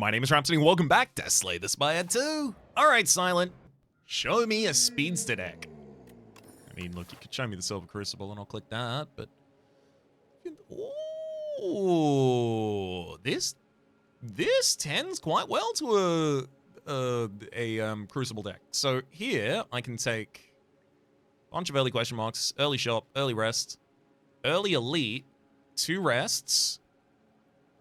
My name is Rhapsody, and welcome back to Slay the Spire 2. Alright, Silent. Show me a speedster deck. I mean, look, you could show me the Silver Crucible, and I'll click that, but... Ooh, this tends quite well to a Crucible deck. So here, I can take a bunch of early question marks, early shop, early rest, early elite, 2 rests,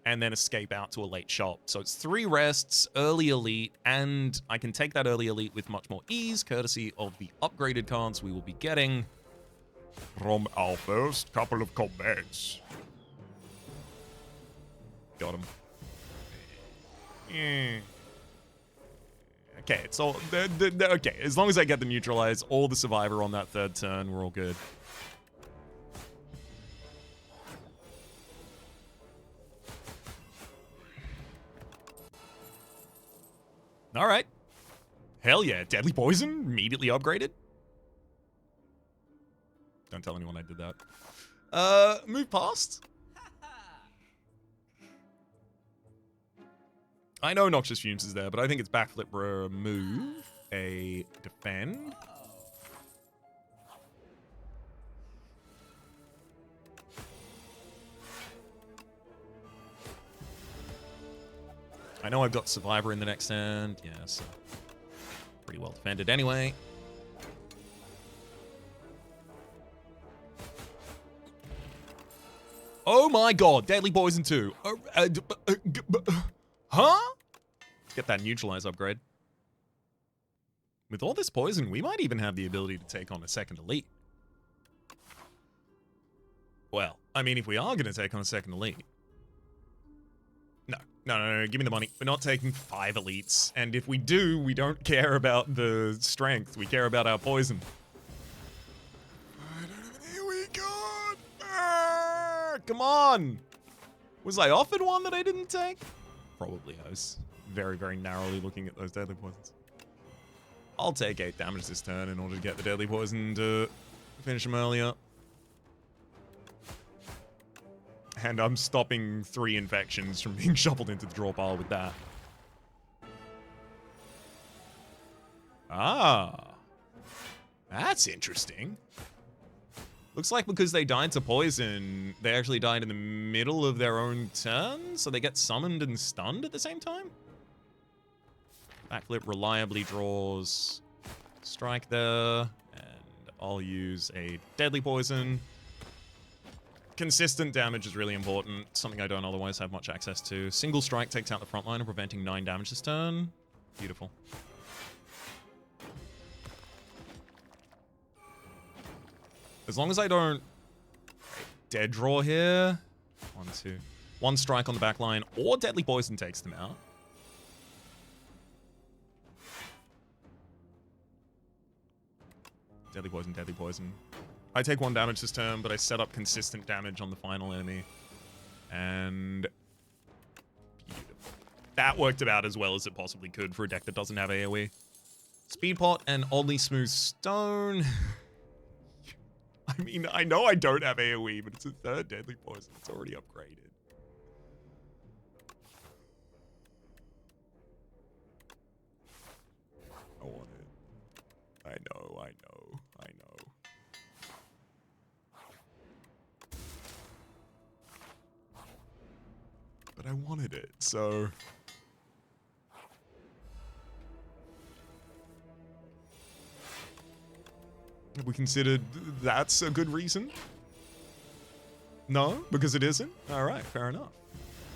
and then escape out to a late shop. So it's 3 rests, early elite, and I can take that early elite with much more ease, courtesy of the upgraded cards we will be getting from our first couple of combats. Got him. Okay, it's all... okay, as long as I get the neutralize, all the survivor on that 3rd turn, we're all good. Alright. Hell yeah, Deadly Poison, immediately upgraded. Don't tell anyone I did that. Move past. I know Noxious Fumes is there, but I think it's backflip remove, a defend. I know I've got Survivor in the next hand. Yeah, so pretty well defended anyway. Oh my god, Deadly Poison 2. Huh? Let's get that neutralize upgrade. With all this poison, we might even have the ability to take on a 2nd elite. Well, I mean, if we are going to take on a 2nd elite. No, give me the money. We're not taking 5 elites. And if we do, we don't care about the strength. We care about our poison. I don't have an AoE card. Come on. Was I offered one that I didn't take? Probably I was very, very narrowly looking at those deadly poisons. I'll take 8 damage this turn in order to get the deadly poison to finish him earlier. And I'm stopping 3 infections from being shuffled into the draw pile with that. Ah. That's interesting. Looks like because they died to poison, they actually died in the middle of their own turn, so they get summoned and stunned at the same time? Backflip reliably draws strike there, and I'll use a deadly poison. Consistent damage is really important, something I don't otherwise have much access to. Single strike takes out the front line, preventing 9 damage this turn. Beautiful. As long as I don't dead draw here. 1, 2. 1 strike on the back line, or deadly poison takes them out. Deadly poison, deadly poison. I take 1 damage this turn, but I set up consistent damage on the final enemy. And beautiful. That worked about as well as it possibly could for a deck that doesn't have AoE. Speed pot and oddly smooth stone. I mean, I know I don't have AoE, but it's a 3rd deadly poison. It's already upgraded. I want it. I know. But I wanted it, so... Have we considered that's a good reason? No? Because it isn't? Alright, fair enough.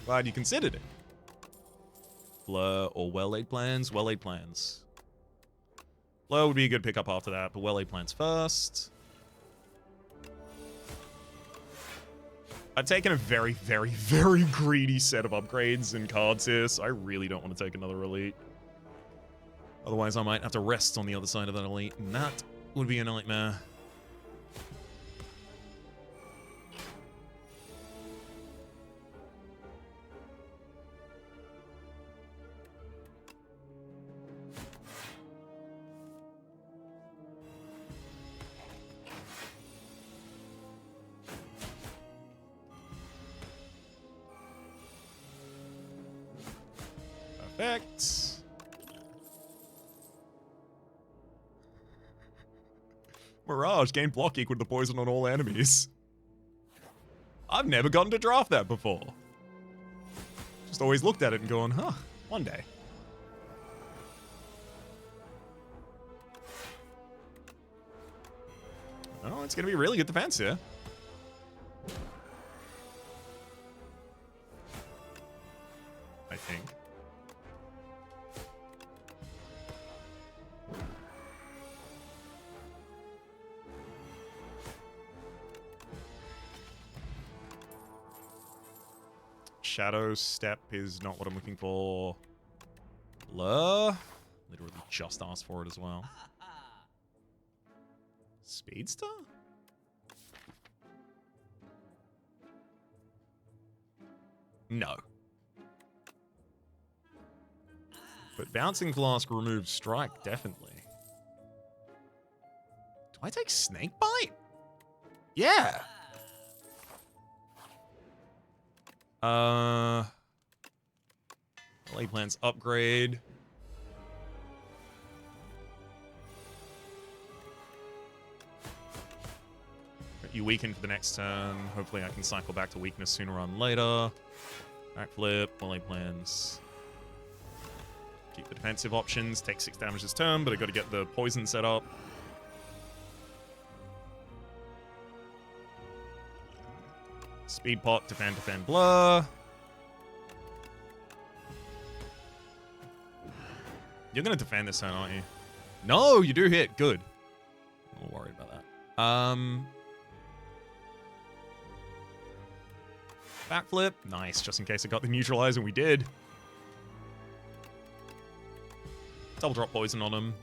Glad you considered it. Blur or well-laid plans? Well-laid plans. Blur would be a good pickup after that, but well-laid plans first. I've taken a very, very, very greedy set of upgrades and cards here, so I really don't want to take another elite. Otherwise, I might have to rest on the other side of that elite, and that would be a nightmare. Perfect. Mirage, gain block equal to the poison on all enemies. I've never gotten to draft that before. Just always looked at it and gone, huh, one day. Oh, it's going to be really good defense here. I think. Shadow step is not what I'm looking for. Blur. Literally just asked for it as well. Speedster? No. But Bouncing Flask removes Strike, definitely. Do I take Snake Bite? Yeah. Lay Plans upgrade. You weaken for the next turn. Hopefully I can cycle back to weakness sooner rather than later. Backflip, Lay Plans. Keep the defensive options. Take 6 damage this turn, but I got to get the poison set up. Speed pot, defend, blur. You're going to defend this turn, aren't you? No, you do hit. Good. I'm not worried about that. Backflip. Nice, just in case I got the neutralize, and we did. Double drop poison on him.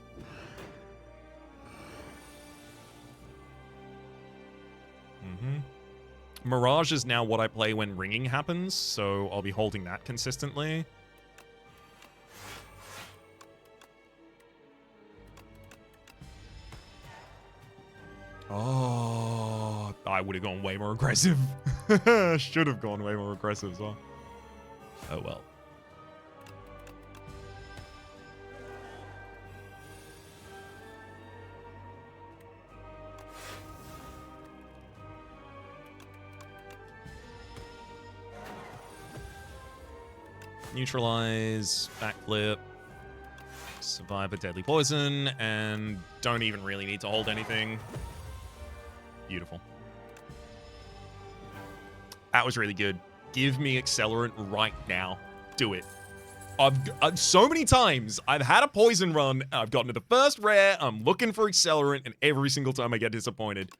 Mirage is now what I play when ringing happens, so I'll be holding that consistently. Oh, I would have gone way more aggressive. Should have gone way more aggressive as well. Oh well. Neutralize, backflip, survive a deadly poison, and don't even really need to hold anything. Beautiful. That was really good. Give me accelerant right now. Do it. I've so many times I've had a poison run, I've gotten to the first rare, I'm looking for accelerant, and every single time I get disappointed.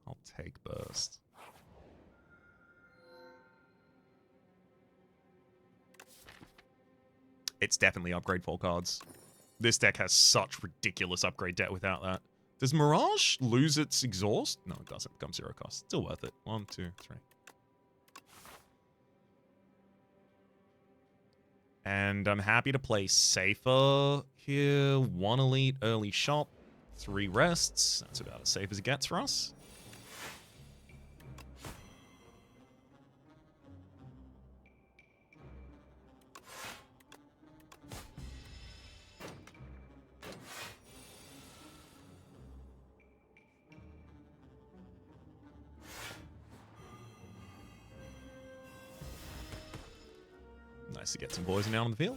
I'll take burst. It's definitely upgrade 4 cards. This deck has such ridiculous upgrade debt without that. Does Mirage lose its exhaust? No, it doesn't. It becomes 0 cost. Still worth it. 1, 2, 3. And I'm happy to play safer here. 1 elite, early shot, 3 rests. That's about as safe as it gets for us. Nice to get some poison out on the field.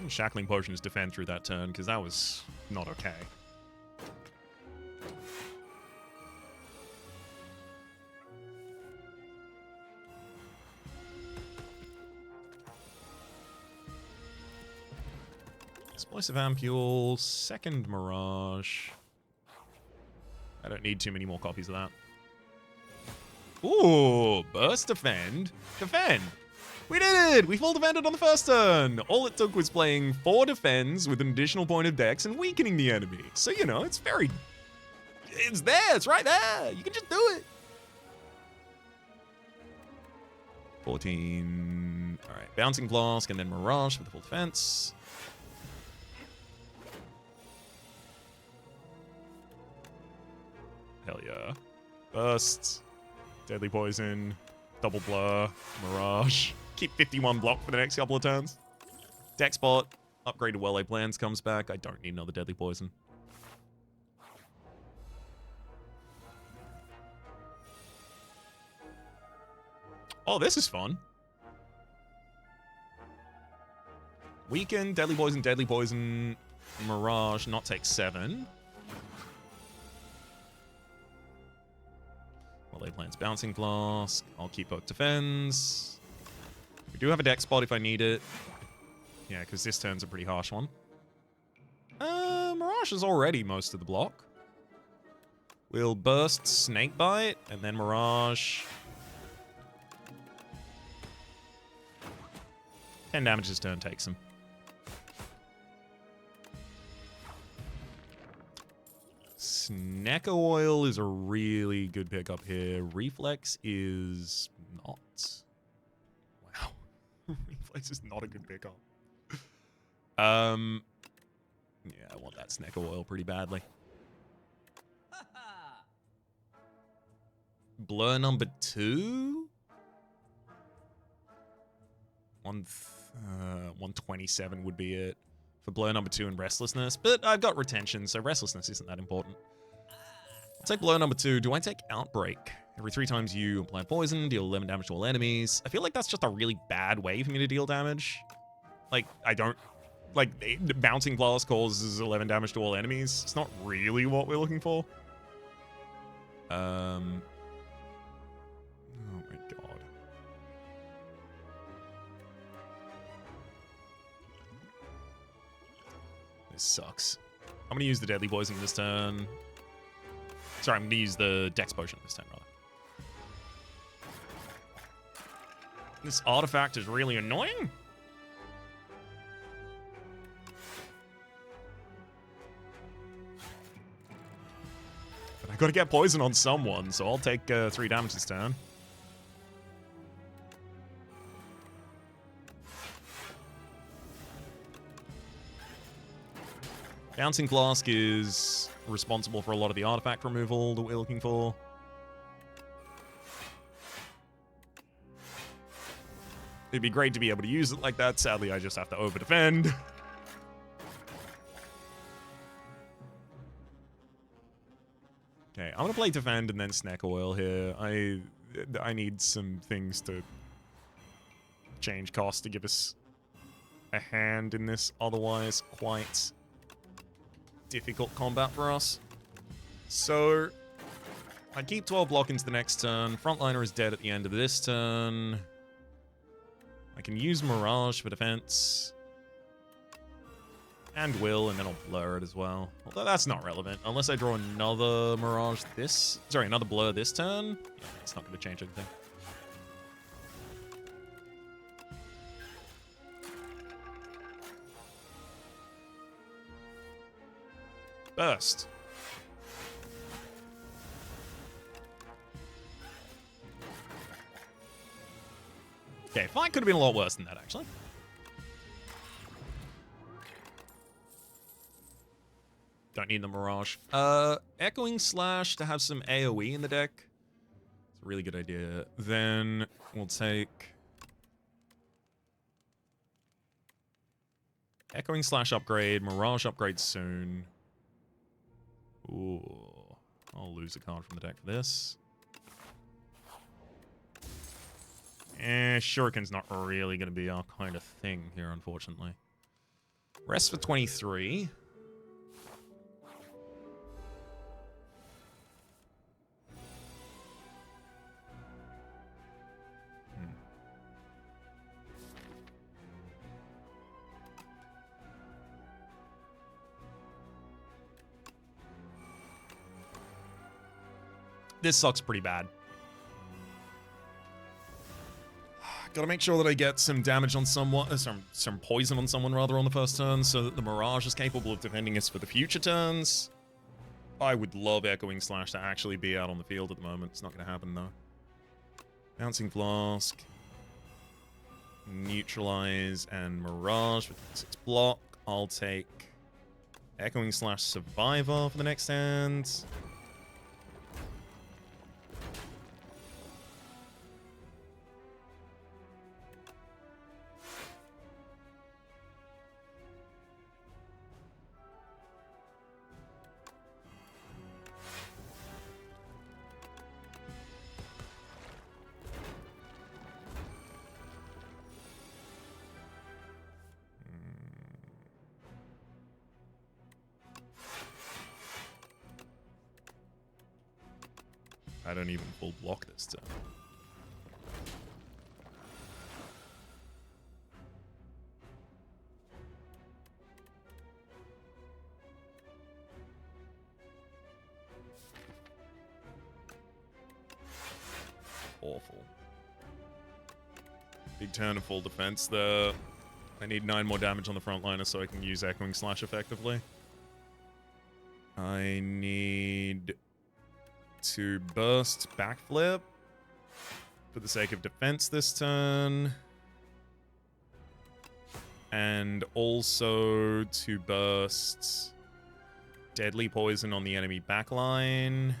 Shackling potions defend through that turn, because that was not okay. Explosive Ampule, second Mirage. I don't need too many more copies of that. Ooh, burst, defend, defend. We did it! We full defended on the first turn. All it took was playing 4 defends with an additional point of dex and weakening the enemy. So, you know, it's very... It's there, it's right there. You can just do it. 14. All right, Bouncing Flask and then Mirage for the full defense. Hell yeah. Burst. Deadly Poison. Double Blur. Mirage. Keep 51 block for the next couple of turns. Deck spot. Upgrade to well-laid plans comes back. I don't need another Deadly Poison. Oh, this is fun. Weaken, Deadly Poison, Mirage, not take 7. Well-laid plans, Bouncing Blast. I'll keep Oak Defends. We do have a deck spot if I need it. Yeah, because this turn's a pretty harsh one. Mirage is already most of the block. We'll burst Snakebite, and then Mirage. 10 damage this turn takes him. Snecker Oil is a really good pickup here. Reflex is not. Wow. Reflex is not a good pickup. Yeah, I want that Snecker Oil pretty badly. Blur number 2? 127 would be it for Blur number 2 and Restlessness, but I've got Retention, so Restlessness isn't that important. I'll take Blur number 2. Do I take Outbreak? Every 3 times you apply poison, deal 11 damage to all enemies. I feel like that's just a really bad way for me to deal damage. Like, I don't... Like, Bouncing Blast causes 11 damage to all enemies. It's not really what we're looking for. Oh my god. This sucks. I'm gonna use the Deadly Poison this turn. Sorry, I'm gonna use the Dex Potion this turn, rather. This artifact is really annoying. But I gotta get poison on someone, so I'll take 3 damage this turn. Bouncing Flask is responsible for a lot of the artifact removal that we're looking for. It'd be great to be able to use it like that. Sadly, I just have to over-defend. Okay, I'm gonna play Defend and then Snack Oil here. I need some things to change cost to give us a hand in this otherwise quite difficult combat for us. So I keep 12 block into the next turn. Frontliner is dead at the end of this turn. I can use Mirage for defense. And Will, and then I'll blur it as well. Although that's not relevant. Unless I draw another Mirage this... Sorry, another blur this turn. Yeah, it's not going to change anything. Burst. Okay, fight could have been a lot worse than that, actually. Don't need the Mirage. Echoing Slash to have some AoE in the deck. It's a really good idea. Then we'll take... Echoing Slash upgrade, Mirage upgrade soon. Ooh. I'll lose a card from the deck for this. Shuriken's not really going to be our kind of thing here, unfortunately. Rest for 23. This sucks pretty bad. Gotta make sure that I get some damage on someone, some poison on someone rather on the first turn so that the Mirage is capable of defending us for the future turns. I would love Echoing Slash to actually be out on the field at the moment. It's not gonna happen though. Bouncing Flask. Neutralize and Mirage with 6 block. I'll take Echoing Slash Survivor for the next hand. I don't even full block this turn. Awful. Big turn of full defense there. I need 9 more damage on the frontliner so I can use Echoing Slash effectively. I need to burst backflip for the sake of defense this turn. And also to burst Deadly Poison on the enemy backline.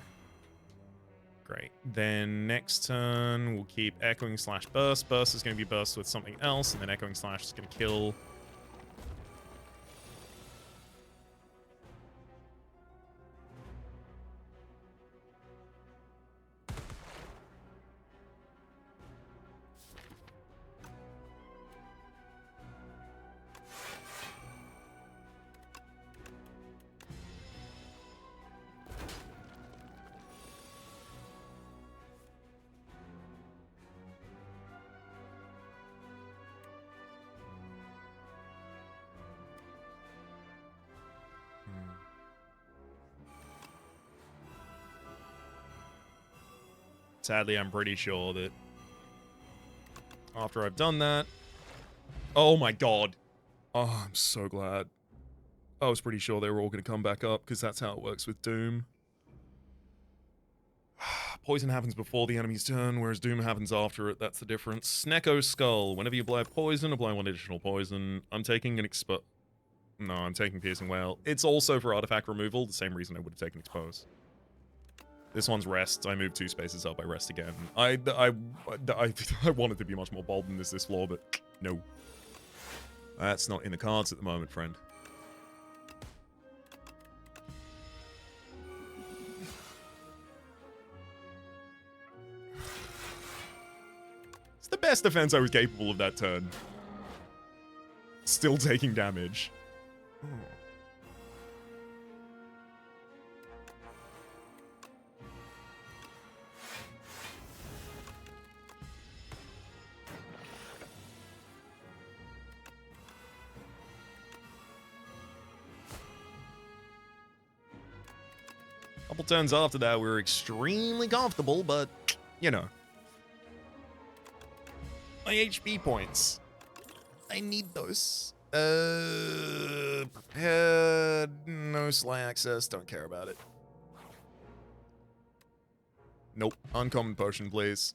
Great. Then next turn, we'll keep Echoing Slash Burst. Burst is going to be burst with something else, and then Echoing Slash is going to kill. Sadly, I'm pretty sure that after I've done that... Oh my god. Oh, I'm so glad. I was pretty sure they were all going to come back up, because that's how it works with Doom. Poison happens before the enemy's turn, whereas Doom happens after it. That's the difference. Snecko Skull. Whenever you apply poison, apply 1 additional poison. I'm taking an No, I'm taking Piercing Wail. It's also for artifact removal, the same reason I would have taken Expose. This one's rest. I move 2 spaces up. I rest again. I wanted to be much more bold than this floor, but no. That's not in the cards at the moment, friend. It's the best defense I was capable of that turn. Still taking damage. Oh. Couple turns after that, we were extremely comfortable, but, you know. My HP points. I need those. Prepared. No Sly access. Don't care about it. Nope. Uncommon potion, please.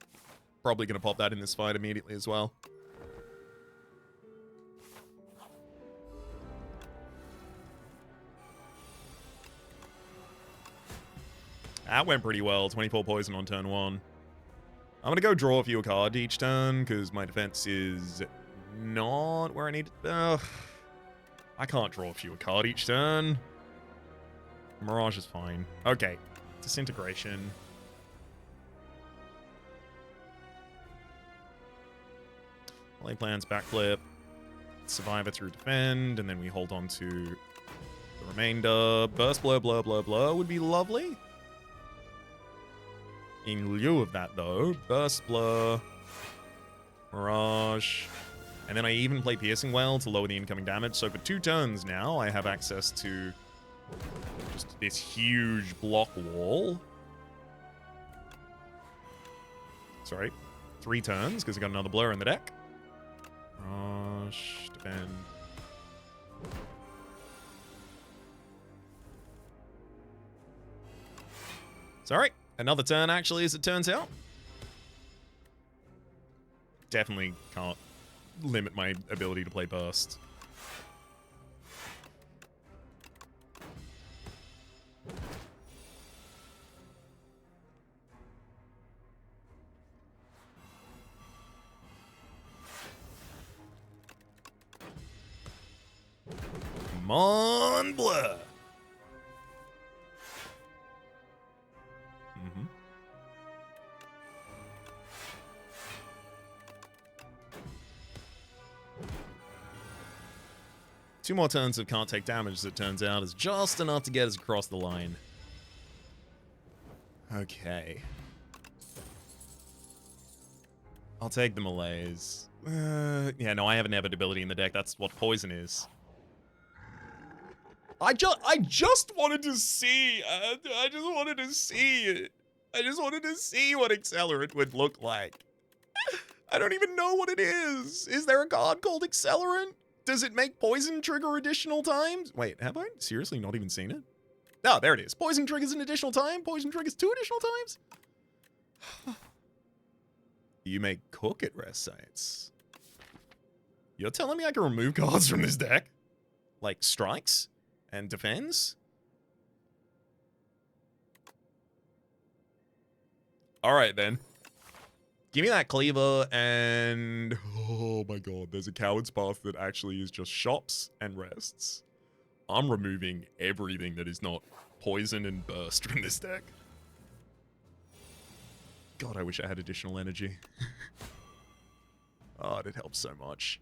Probably gonna pop that in this fight immediately as well. That went pretty well. 24 poison on turn 1. I'm going to go draw a few cards each turn, because my defense is not where I need it. I can't draw a few card each turn. Mirage is fine. Okay. Disintegration. Play plans, backflip. Survivor through defend, and then we hold on to the remainder. Burst blur, blur, blur, blur would be lovely. In lieu of that, though, Burst Blur, Mirage, and then I even play Piercing Wail to lower the incoming damage. So for 2 turns now, I have access to just this huge block wall. Sorry, 3 turns, because I got another Blur in the deck. Mirage, defend. Sorry. Another turn, actually, as it turns out. Definitely can't limit my ability to play Burst. Come on, Blur! 2 more turns of can't take damage, as it turns out, is just enough to get us across the line. Okay. I'll take the Malaise. Yeah, no, I have inevitability in the deck. That's what poison is. I just wanted to see. I just wanted to see it. I just wanted to see what Accelerant would look like. I don't even know what it is. Is there a god called Accelerant? Does it make poison trigger additional times? Wait, have I seriously not even seen it? Oh, there it is. Poison triggers an additional time. Poison triggers 2 additional times. You may cook at rest sites. You're telling me I can remove cards from this deck? Like strikes and defends? Alright then. Give me that cleaver and... Oh my god, there's a coward's path that actually is just shops and rests. I'm removing everything that is not poison and burst from this deck. God, I wish I had additional energy. Oh, it helps so much.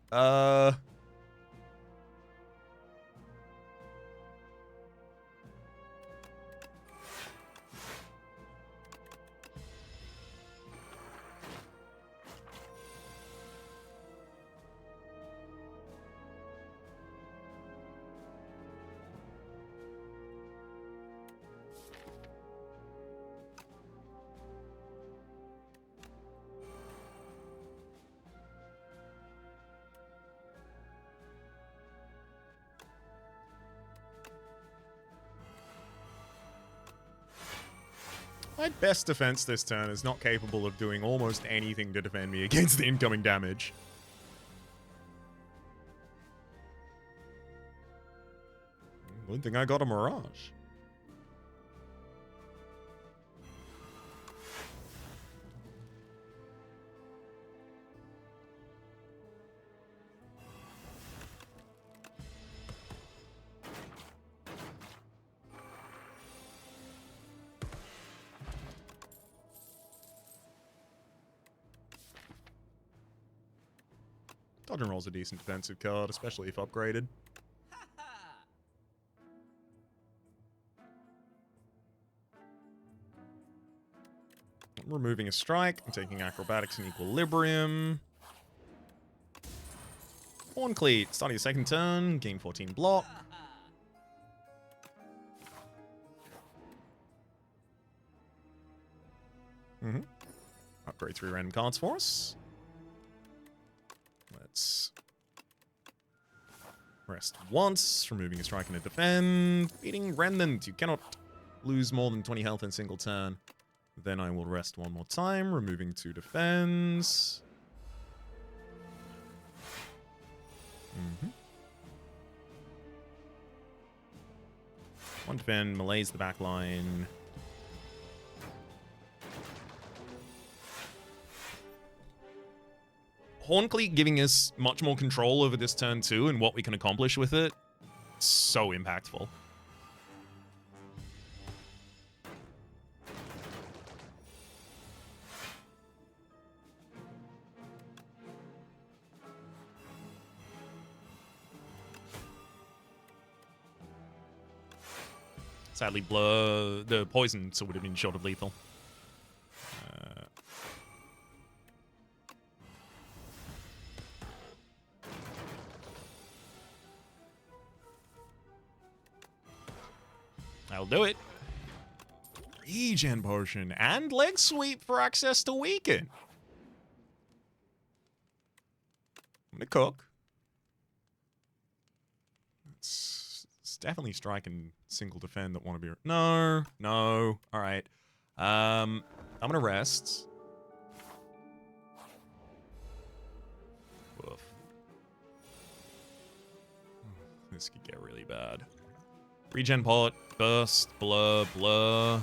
My best defense this turn is not capable of doing almost anything to defend me against the incoming damage. Good thing I got a Mirage. Dodge and Roll's a decent defensive card, especially if upgraded. I'm removing a strike. I'm taking acrobatics and equilibrium. Horn Cleat, starting your second turn, gain 14 block. Upgrade 3 random cards for us. Let's rest once, removing a strike and a defend. Beating Remnant, you cannot lose more than 20 health in a single turn. Then I will rest one more time, removing 2 defends. One defend, Malaise the back line. Horncleat giving us much more control over this turn too and what we can accomplish with it. So impactful. Sadly, Blur, the poison would have been short of lethal. I'll do it. Regen potion and leg sweep for access to weaken. I'm gonna cook. It's definitely strike and single defend that want to be. No. All right. I'm gonna rest. Woof. This could get really bad. Regen pot, burst, blur.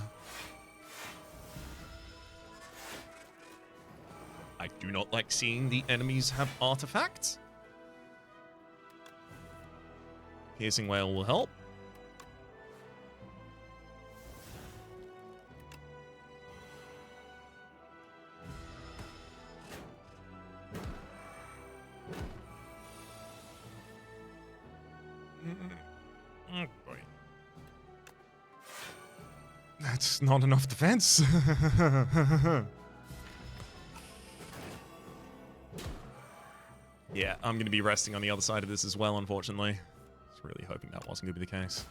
I do not like seeing the enemies have artifacts. Piercing Whale will help. Oh boy. That's not enough defense. Yeah, I'm going to be resting on the other side of this as well, unfortunately. I was really hoping that wasn't going to be the case.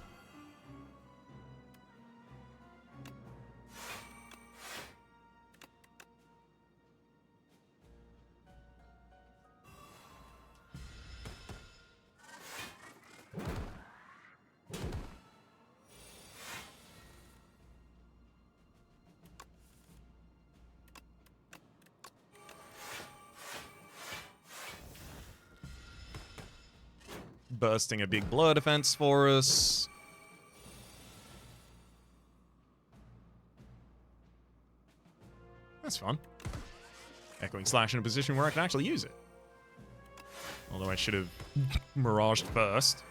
Bursting a big blur defense for us. That's fun. Echoing Slash in a position where I can actually use it. Although I should have miraged first.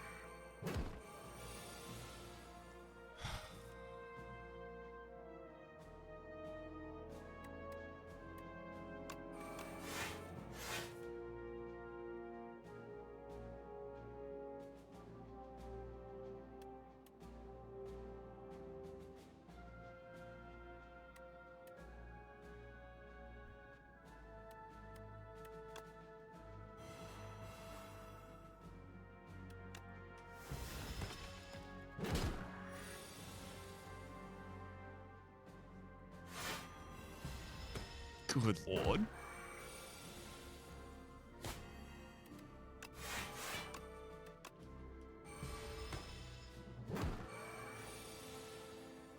Good lord.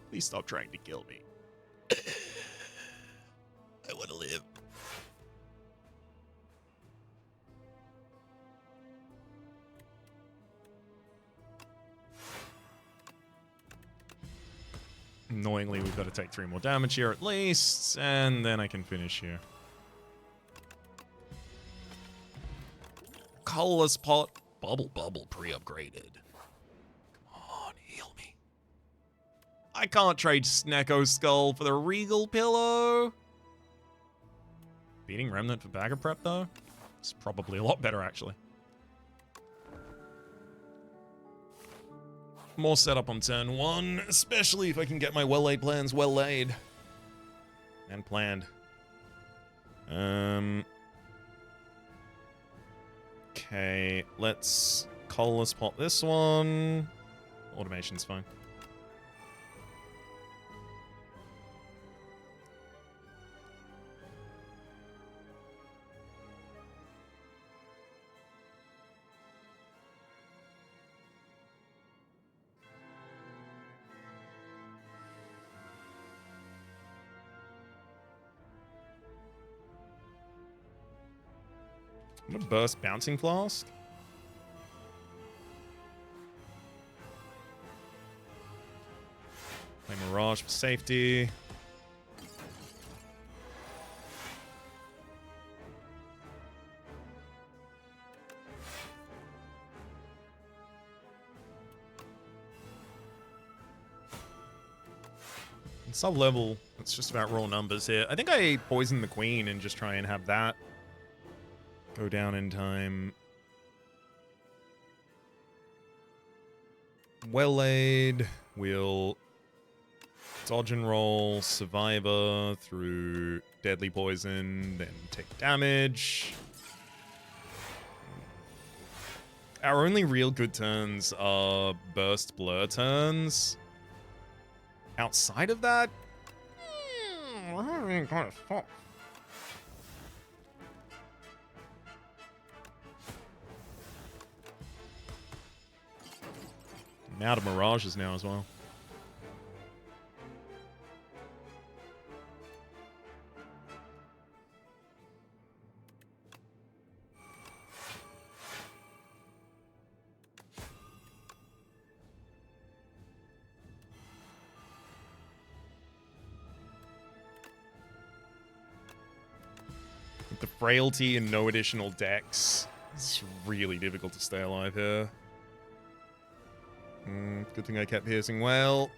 Please stop trying to kill me. I want to live. Annoyingly, we've got to take 3 more damage here at least, and then I can finish here. Colorless pot. Bubble pre-upgraded. Come on, heal me. I can't trade Snecko Skull for the Regal Pillow. Beating Remnant for Bagger Prep, though? It's probably a lot better, actually. More setup on turn 1, especially if I can get my well-laid plans well-laid. And planned. Okay, let's colorless pot this one. Automation's fine. I'm gonna burst Bouncing Flask. Play Mirage for safety. Sub-level, it's just about raw numbers here. I think I poison the Queen and just try and have that go down in time. Well-laid. We'll dodge and roll Survivor through deadly poison, then take damage. Our only real good turns are burst blur turns. Outside of that, we're kind of fucked. I'm out of mirages now as well. With the frailty and no additional dex, it's really difficult to stay alive here. Good thing I kept piercing well.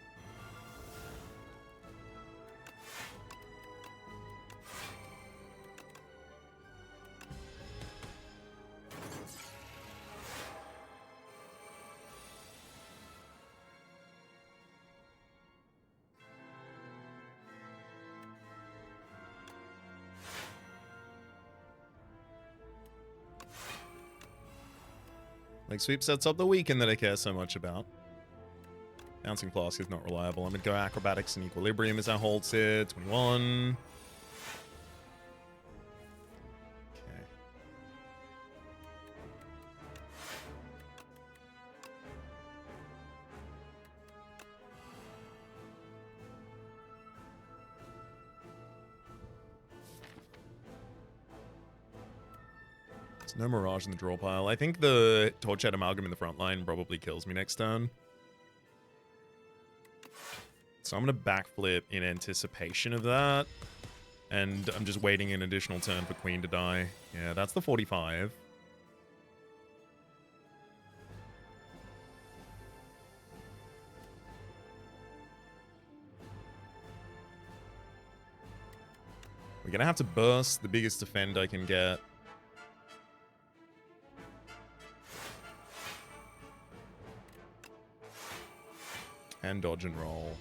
Leg sweep sets up the weekend that I care so much about. Bouncing flask is not reliable. I'm going to go acrobatics and equilibrium as our holds here. 21. Okay. There's no Mirage in the draw pile. I think the Torchhead Amalgam in the front line probably kills me next turn. So I'm going to backflip in anticipation of that. And I'm just waiting an additional turn for Queen to die. Yeah, that's the 45. We're going to have to burst the biggest defend I can get. And dodge and roll.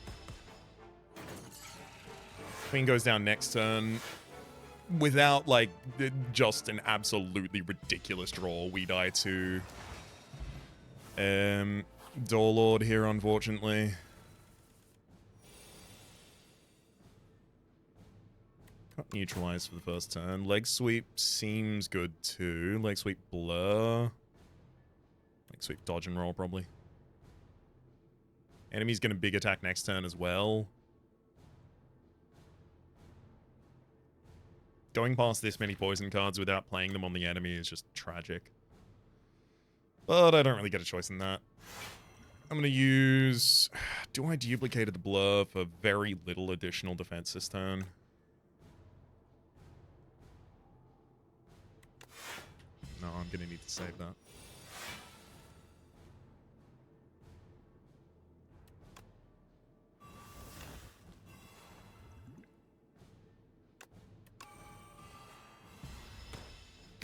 Queen goes down next turn. Without, like, just an absolutely ridiculous draw, we die to Door Lord here, unfortunately. Got neutralized for the first turn. Leg sweep seems good too. Leg sweep blur. Leg sweep dodge and roll, probably. Enemy's gonna big attack next turn as well. Going past this many poison cards without playing them on the enemy is just tragic. But I don't really get a choice in that. I'm gonna use... Do I duplicate the blur for very little additional defense this turn? No, I'm gonna need to save that.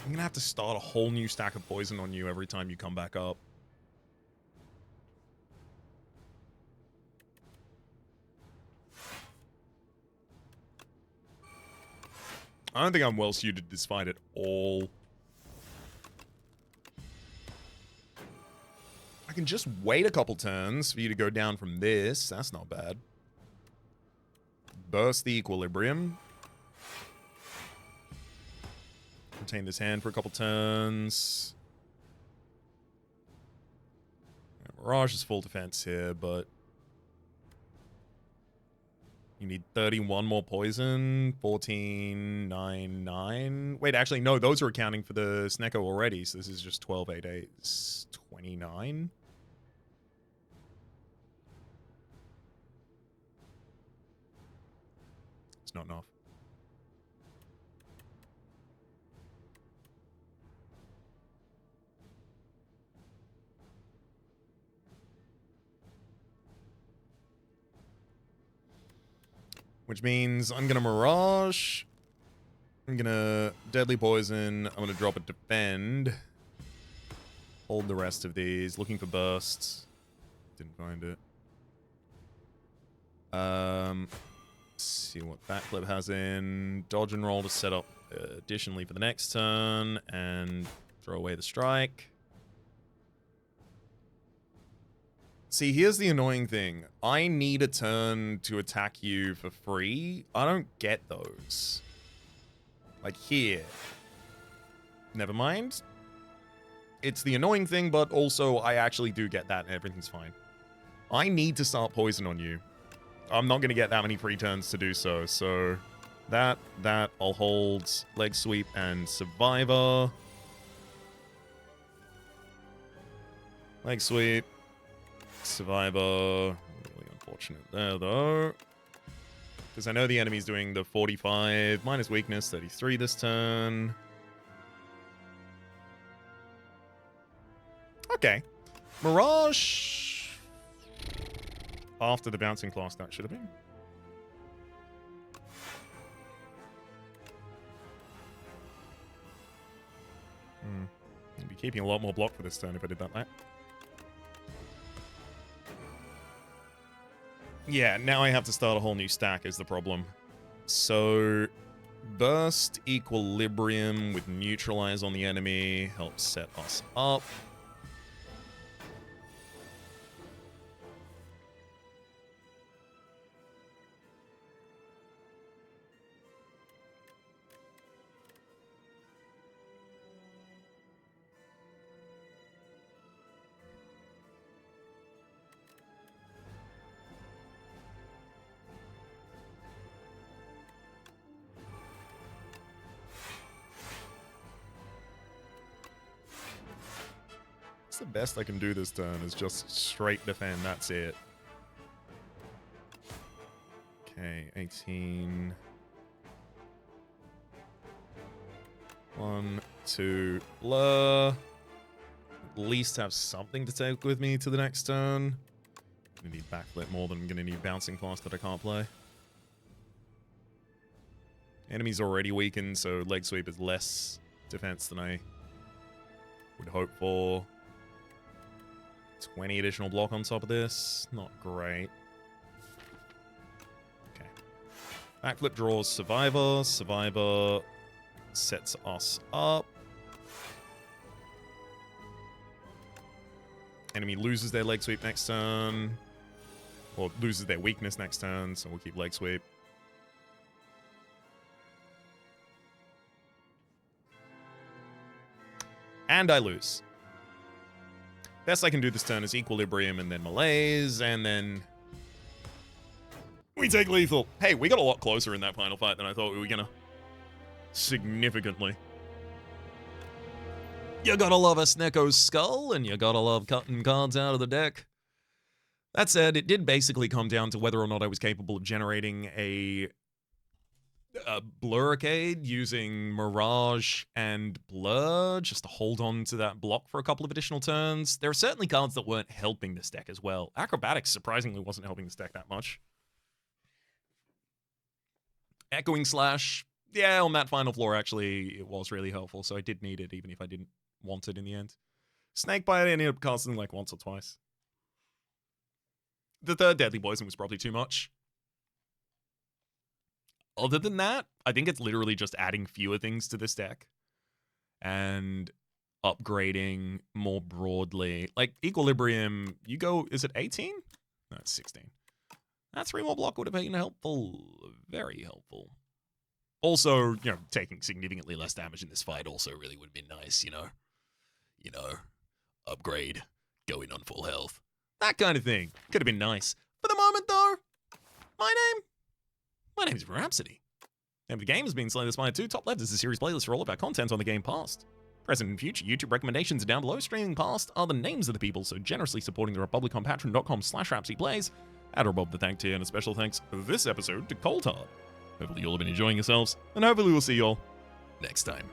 I'm gonna have to start a whole new stack of poison on you every time you come back up. I don't think I'm well suited to this fight at all. I can just wait a couple turns for you to go down from this. That's not bad. Burst the equilibrium. Retain this hand for a couple turns. Mirage is full defense here, but you need 31 more poison. 14, 9, 9. Wait, actually, no, those are accounting for the Snecko already, so this is just 12, 8, 8. It's 29. It's not enough. Which means I'm going to Mirage. I'm going to Deadly Poison. I'm going to drop a Defend. Hold the rest of these. Looking for bursts. Didn't find it. Let's see what Backflip has in. Dodge and roll to set up additionally for the next turn. And throw away the strike. See, here's the annoying thing. I need a turn to attack you for free. I don't get those. Like here. Never mind. It's the annoying thing, but also I actually do get that and everything's fine. I need to start poison on you. I'm not going to get that many free turns to do so. So that, I'll hold leg sweep and survivor. Leg sweep. Survivor. Really unfortunate there, though. Because I know the enemy's doing the 45 minus weakness, 33 this turn. Okay. Mirage. After the bouncing class, that should have been. I'd be keeping a lot more block for this turn if I did that. Yeah, now I have to start a whole new stack is the problem. So, burst equilibrium with neutralize on the enemy helps set us up. the best I can do this turn is just straight defend. That's it. Okay, 18. 1, 2, blur. At least have something to take with me to the next turn. I'm gonna need backflip more than I'm gonna need bouncing fast that I can't play. Enemy's already weakened, so leg sweep is less defense than I would hope for. 20 additional block on top of this. Not great. Okay. Backflip draws Survivor. Survivor sets us up. Enemy loses their leg sweep next turn. Or loses their weakness next turn, so we'll keep leg sweep. And I lose. Best I can do this turn is Equilibrium and then Malaise, and then we take lethal. Hey, we got a lot closer in that final fight than I thought we were gonna. Significantly. You gotta love a Sneko's Skull, and you gotta love cutting cards out of the deck. That said, it did basically come down to whether or not I was capable of generating a Blurricade using Mirage and Blur just to hold on to that block for a couple of additional turns. There are certainly cards that weren't helping this deck as well. Acrobatics surprisingly wasn't helping this deck that much. Echoing Slash, yeah, on that final floor actually it was really helpful, so I did need it even if I didn't want it in the end. Snakebite I ended up casting like once or twice. The third Deadly Poison was probably too much. Other than that, I think it's literally just adding fewer things to this deck and upgrading more broadly. Like, Equilibrium, you go, is it 18? No, it's 16. That 3 more block would have been helpful. Very helpful. Also, you know, taking significantly less damage in this fight also really would have been nice, you know? You know, upgrade, going on full health. That kind of thing. Could have been nice. For the moment, though, my name is Rhapsody. And the game has been Slay the Spire 2. Top left is a series playlist for all of our content on the game past. Present and future YouTube recommendations are down below. Streaming past are the names of the people so generously supporting the Republic on patreon.com/RhapsyPlays. Add or Bob the Thank tier, and a special thanks this episode to Cold Heart. Hopefully you'll have been enjoying yourselves, and hopefully we'll see you all next time.